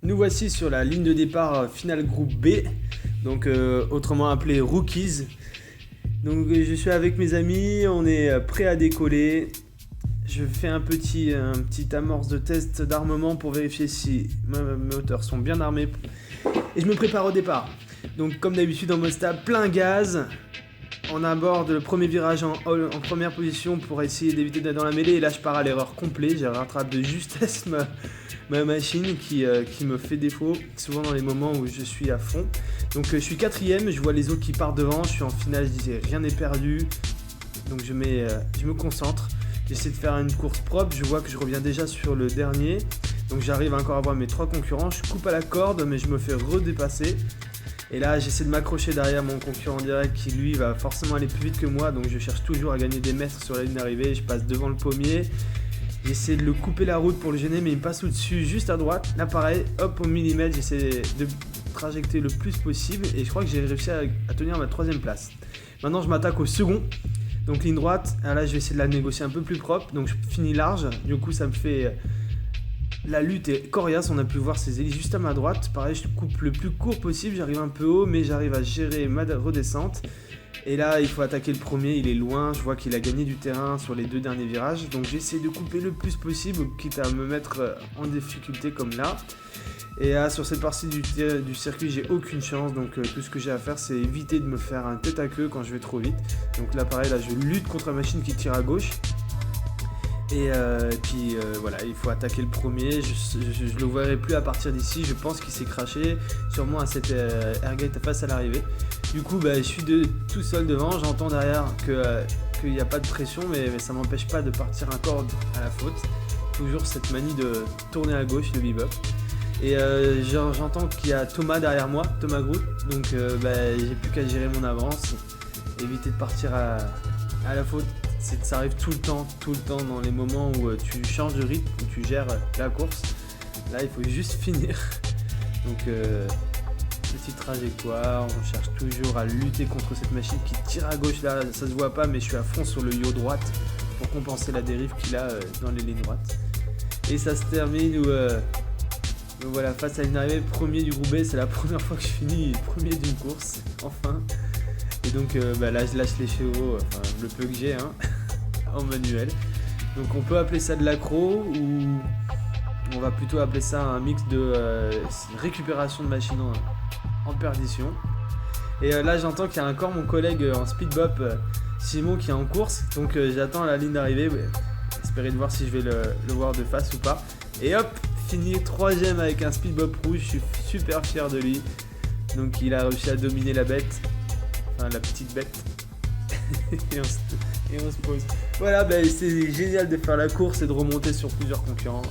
Nous voici sur la ligne de départ finale groupe B, donc autrement appelé Rookies. Donc je suis avec mes amis, on est prêt à décoller. Je fais un petit amorce de test d'armement pour vérifier si mes moteurs sont bien armés. Et je me prépare au départ. Donc comme d'habitude en mode stable, plein gaz. On aborde le premier virage en première position pour essayer d'éviter d'être dans la mêlée. Et là je pars à l'erreur complète, j'ai rattrapé de justesse ma machine qui me fait défaut, souvent dans les moments où je suis à fond. Donc je suis quatrième, je vois les autres qui partent devant, je suis en finale, je disais rien n'est perdu. Donc je me concentre, j'essaie de faire une course propre, je vois que je reviens déjà sur le dernier. Donc j'arrive encore à voir mes trois concurrents, je coupe à la corde mais je me fais redépasser. Et là j'essaie de m'accrocher derrière mon concurrent direct qui lui va forcément aller plus vite que moi. Donc je cherche toujours à gagner des mètres sur la ligne d'arrivée, je passe devant le pommier. J'essaie de le couper la route pour le gêner mais il me passe au-dessus juste à droite. Là pareil, hop au millimètre, j'essaie de trajecter le plus possible et je crois que j'ai réussi à tenir ma troisième place. Maintenant je m'attaque au second, donc ligne droite. Alors là je vais essayer de la négocier un peu plus propre, donc je finis large. Du coup ça me fait... La lutte est coriace, on a pu voir ses hélices juste à ma droite. Pareil, je coupe le plus court possible, j'arrive un peu haut, mais j'arrive à gérer ma redescente. Et là, il faut attaquer le premier, il est loin, je vois qu'il a gagné du terrain sur les deux derniers virages. Donc j'essaie de couper le plus possible, quitte à me mettre en difficulté comme là. Et là, sur cette partie du circuit, j'ai aucune chance, donc tout ce que j'ai à faire, c'est éviter de me faire un tête à queue quand je vais trop vite. Donc là, pareil, là, je lutte contre la machine qui tire à gauche. Et puis voilà, il faut attaquer le premier, je le verrai plus à partir d'ici, je pense qu'il s'est craché sûrement à cette airgate face à l'arrivée. Du coup je suis tout seul devant, j'entends derrière qu'il n'y a pas de pression mais ça m'empêche pas de partir encore à la faute. Toujours cette manie de tourner à gauche, le bebop. Et j'entends qu'il y a Thomas derrière moi, Thomas Groot, donc j'ai plus qu'à gérer mon avance, éviter de partir à la faute. Ça arrive tout le temps dans les moments où tu changes de rythme, où tu gères la course. Là il faut juste finir. Donc petite trajectoire, on cherche toujours à lutter contre cette machine qui tire à gauche. Là ça se voit pas mais je suis à fond sur le yo droite pour compenser la dérive qu'il a dans les lignes droites. Et ça se termine où donc voilà, face à une arrivée, premier du groupe B, c'est la première fois que je finis premier d'une course, enfin. Et donc là je lâche les chevaux, enfin le peu que j'ai hein, en manuel. Donc on peut appeler ça de l'accro ou on va plutôt appeler ça un mix de récupération de machine en perdition. Et là j'entends qu'il y a encore mon collègue en speedbop, Simon, qui est en course. Donc j'attends à la ligne d'arrivée, espérer de voir si je vais le voir de face ou pas. Et hop, fini troisième avec un speedbop rouge, je suis super fier de lui. Donc il a réussi à dominer la bête. Enfin, la petite bête. et on se pose. Voilà, c'est génial de faire la course et de remonter sur plusieurs concurrents.